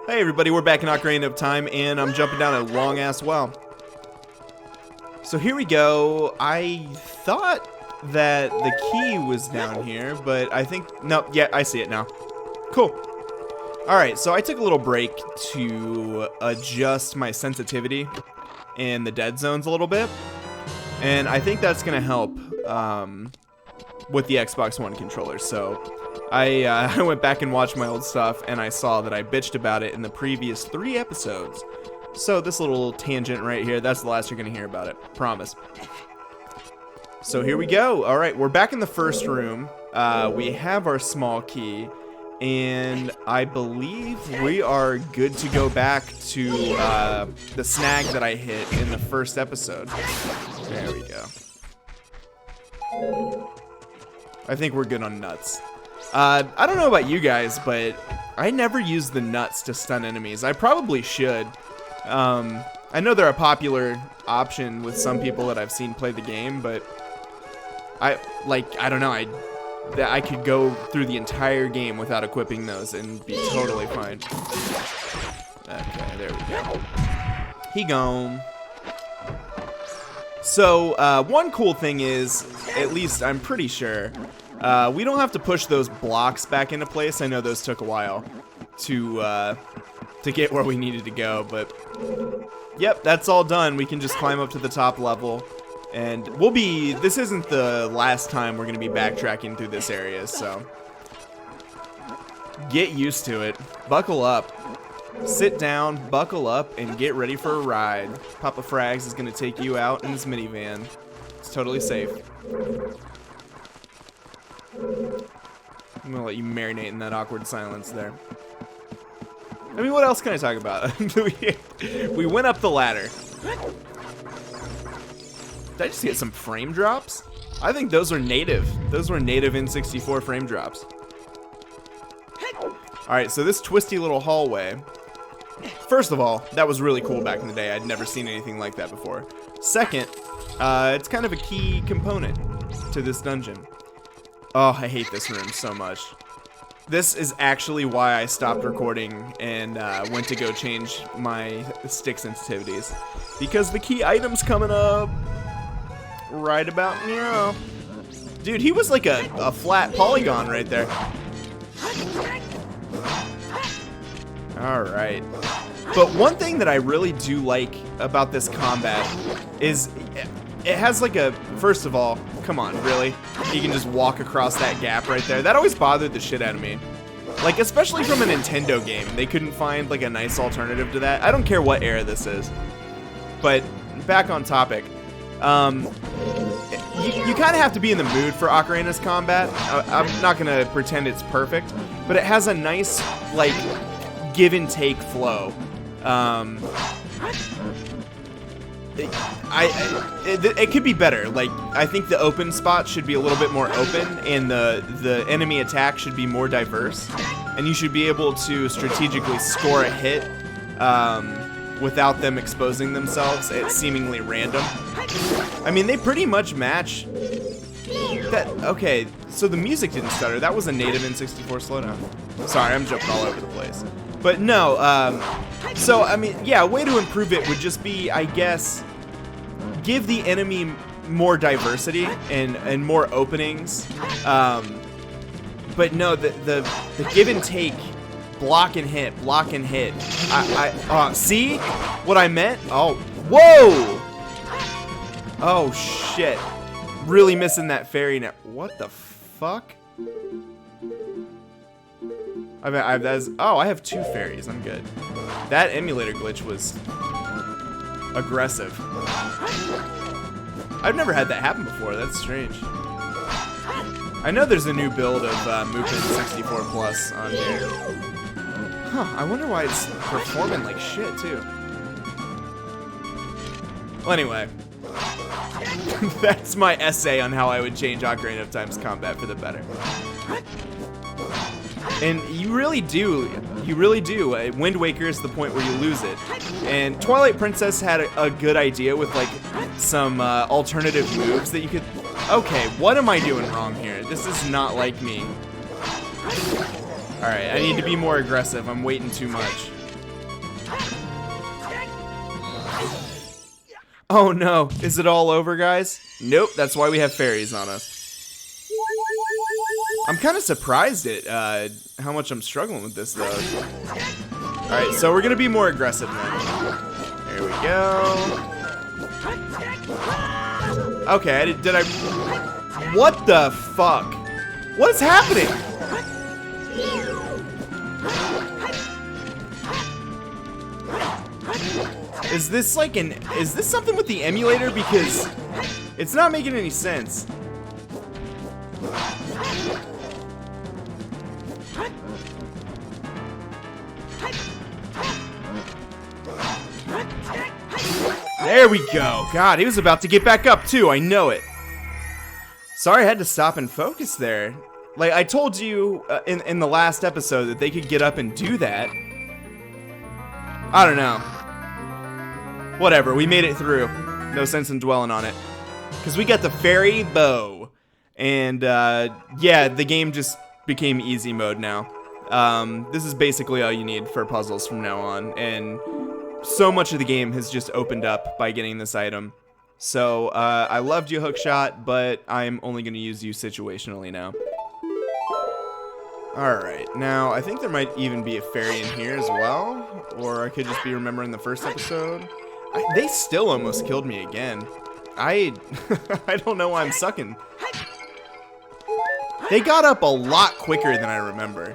Hey everybody, we're back in Ocarina of Time, and I'm jumping down a long-ass well. So here we go. I thought that the key was down here, but I think... No, yeah, I see it now. Cool. Alright, so I took a little break to adjust my sensitivity in the dead zones a little bit, and I think that's going to help with the Xbox One controller, so... I went back and watched my old stuff, and I saw that I bitched about it in the previous 3 episodes. So this little tangent right here, that's the last you're going to hear about it. Promise. So here we go. All right, we're back in the first room. We have our small key, and I believe we are good to go back to the snag that I hit in the first episode. There we go. I think we're good on nuts. I don't know about you guys, but I never use the nuts to stun enemies. I probably should. I know they're a popular option with some people that I've seen play the game, but I don't know. I could go through the entire game without equipping those and be totally fine. Okay, there we go. He gone. So, one cool thing is, at least I'm pretty sure, we don't have to push those blocks back into place. I know those took a while to get where we needed to go, but yep, that's all done. We can just climb up to the top level, and this isn't the last time we're gonna be backtracking through this area, so get used to it. Buckle up. Sit down, buckle up, and get ready for a ride. Papa Frags is gonna take you out in his minivan. It's totally safe. I'm gonna let you marinate in that awkward silence there. I mean, what else can I talk about? We went up the ladder. Did I just get some frame drops? I think those are native. Those were native N64 frame drops. Alright, so this twisty little hallway. First of all, that was really cool back in the day. I'd never seen anything like that before. Second, it's kind of a key component to this dungeon. Oh, I hate this room so much. This is actually why I stopped recording and went to go change my stick sensitivities. Because the key item's coming up right about now. Dude, he was like a flat polygon right there. Alright. But one thing that I really do like about this combat is it has like a, first of all, come on, really? You can just walk across that gap right there. That always bothered the shit out of me. Like, especially from a Nintendo game. They couldn't find like a nice alternative to that. I don't care what era this is. But back on topic. You kind of have to be in the mood for Ocarina's combat. I'm not going to pretend it's perfect. But it has a nice, like, give and take flow. It could be better. Like, I think the open spot should be a little bit more open, and the enemy attack should be more diverse, and you should be able to strategically score a hit without them exposing themselves at seemingly random. I mean, they pretty much match that. Okay, so the music didn't stutter. That was a native N64 slowdown. Sorry, I'm jumping all over the place. But no, so, I mean, yeah, a way to improve it would just be, I guess, give the enemy more diversity and more openings. But no, the give and take, block and hit. See what I meant? Oh, whoa! Oh, shit. Really missing that fairy now. What the fuck? I have 2 fairies. I'm good. That emulator glitch was aggressive. I've never had that happen before. That's strange. I know there's a new build of Mupen 64 Plus on here. Huh, I wonder why it's performing like shit, too. Well, anyway. That's my essay on how I would change Ocarina of Time's combat for the better. And you really do. Wind Waker is the point where you lose it. And Twilight Princess had a good idea with like some alternative moves that you could... Okay, what am I doing wrong here? This is not like me. Alright, I need to be more aggressive. I'm waiting too much. Oh no, is it all over, guys? Nope, that's why we have fairies on us. I'm kind of surprised at how much I'm struggling with this, though. Alright, so we're gonna be more aggressive then. There we go. Okay, did I... What the fuck? What is happening? Is this like is this something with the emulator? Because it's not making any sense. There we go. God, he was about to get back up too. I know it. Sorry, I had to stop and focus there. Like I told you in the last episode that they could get up and do that. I don't know. Whatever, we made it through. No sense in dwelling on it. Because we got the fairy bow. And, yeah, the game just became easy mode now. This is basically all you need for puzzles from now on. And so much of the game has just opened up by getting this item. So, I loved you, Hookshot, but I'm only going to use you situationally now. Alright, now, I think there might even be a fairy in here as well. Or I could just be remembering the first episode. They still almost killed me again. I don't know why I'm sucking. They got up a lot quicker than I remember.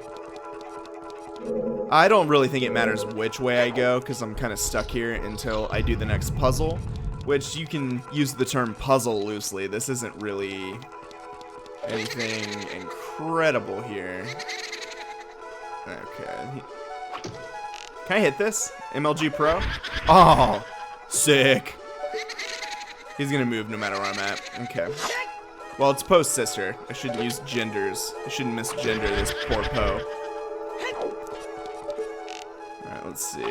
I don't really think it matters which way I go, because I'm kind of stuck here until I do the next puzzle. Which you can use the term puzzle loosely. This isn't really anything incredible here. Okay. Can I hit this? MLG Pro? Oh! Sick. He's gonna move no matter where I'm at. Okay. Well, it's Poe's sister. I shouldn't use genders. I shouldn't misgender this poor Poe. Alright, let's see.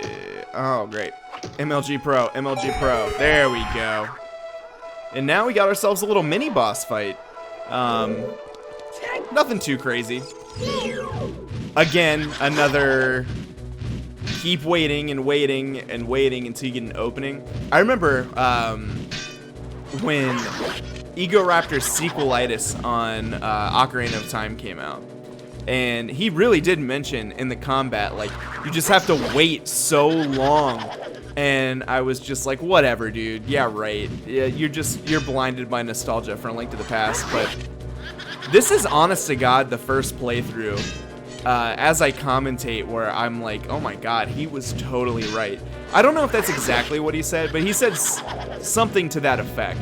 Oh, great. MLG Pro, MLG Pro. There we go. And now we got ourselves a little mini boss fight. Nothing too crazy. Again, another... Keep waiting and waiting and waiting until you get an opening. I remember when Egoraptor's sequelitis on Ocarina of Time came out. And he really did mention in the combat, like, you just have to wait so long. And I was just like, whatever, dude. Yeah, right. Yeah, you're blinded by nostalgia for A Link to the Past. But this is, honest to God, the first playthrough. As I commentate, where I'm like, oh my god, he was totally right. I don't know if that's exactly what he said, but he said something to that effect,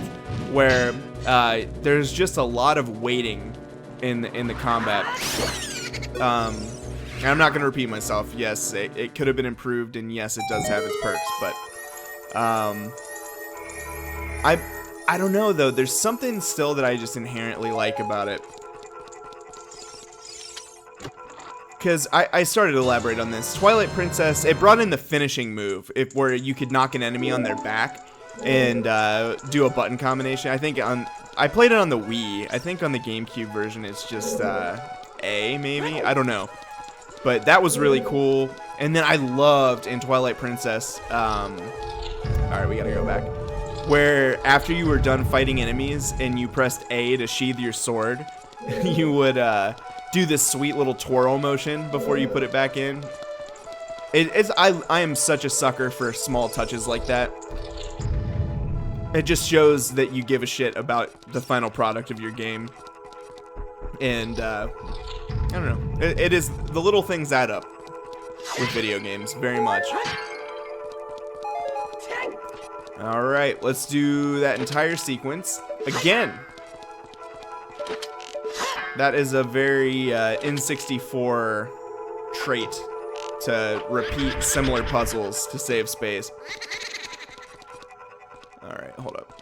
where there's just a lot of waiting in the combat. And I'm not going to repeat myself. Yes, it could have been improved, and yes, it does have its perks, but I don't know, though. There's something still that I just inherently like about it. Because I started to elaborate on this. Twilight Princess, it brought in the finishing move, where you could knock an enemy on their back and do a button combination. I think I played it on the Wii. I think on the GameCube version it's just A, maybe? I don't know. But that was really cool. And then I loved in Twilight Princess, alright, we gotta go back, where after you were done fighting enemies and you pressed A to sheath your sword, you would do this sweet little twirl motion before you put it back in. I am such a sucker for small touches like that. It just shows that you give a shit about the final product of your game. And I don't know. It is, the little things add up with video games very much. Alright, let's do that entire sequence again. That is a very N64 trait to repeat similar puzzles to save space. Alright, hold up.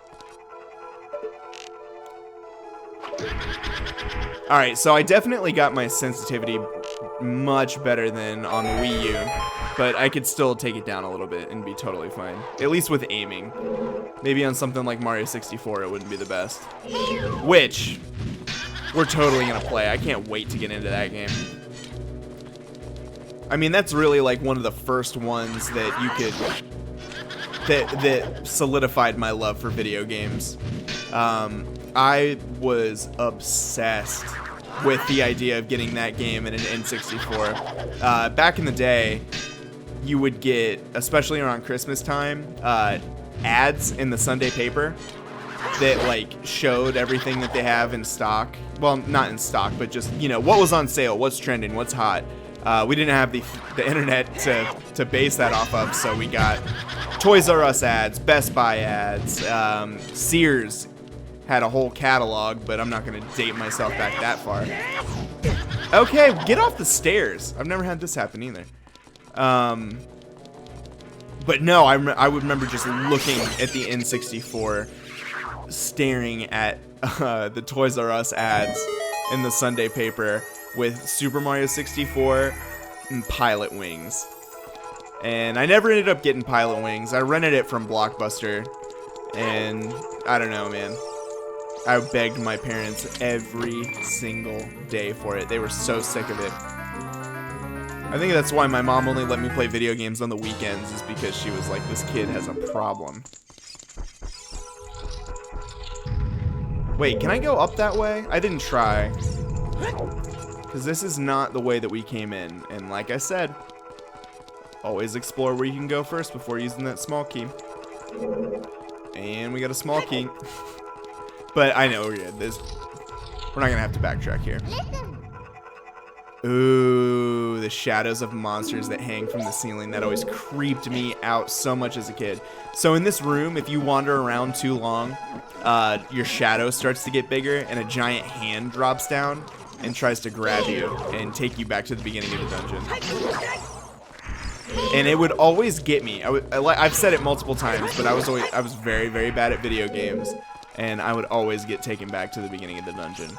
Alright, so I definitely got my sensitivity much better than on the Wii U, but I could still take it down a little bit and be totally fine. At least with aiming. Maybe on something like Mario 64 it wouldn't be the best. Which... we're totally gonna play. I can't wait to get into that game. I mean, that's really like one of the first ones that you could that solidified my love for video games. I was obsessed with the idea of getting that game in an N64. Back in the day, you would get, especially around Christmas time, ads in the Sunday paper that like showed everything that they have in stock. Well, not in stock, but just, you know, what was on sale, what's trending, what's hot. We didn't have the internet to base that off of, so we got Toys R Us ads, Best Buy ads, Sears had a whole catalog, but I'm not going to date myself back that far. Okay, get off the stairs. I've never had this happen either. But no, I would remember just looking at the N64, staring at the Toys R Us ads in the Sunday paper with Super Mario 64 and Pilot Wings. And I never ended up getting Pilot Wings. I rented it from Blockbuster, and I don't know, man. I begged my parents every single day for it. They were so sick of it. I think that's why my mom only let me play video games on the weekends, is because she was like, this kid has a problem. Wait, can I go up that way? I didn't try. Because this is not the way that we came in. And like I said, always explore where you can go first before using that small key. And we got a small key. But I know we're good. We're not going to have to backtrack here. Ooh, the shadows of monsters that hang from the ceiling. That always creeped me out so much as a kid. So in this room, if you wander around too long, your shadow starts to get bigger and a giant hand drops down and tries to grab you and take you back to the beginning of the dungeon. And it would always get me. I've said it multiple times, but I was very, very bad at video games, and I would always get taken back to the beginning of the dungeon.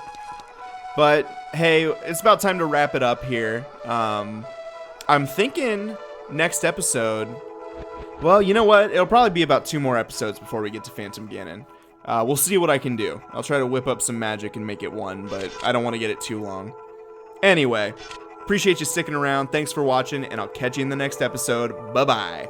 But hey, it's about time to wrap it up here. I'm thinking next episode, well, you know what? It'll probably be about 2 more episodes before we get to Phantom Ganon. We'll see what I can do. I'll try to whip up some magic and make it 1, but I don't want to get it too long. Anyway, appreciate you sticking around. Thanks for watching, and I'll catch you in the next episode. Bye-bye.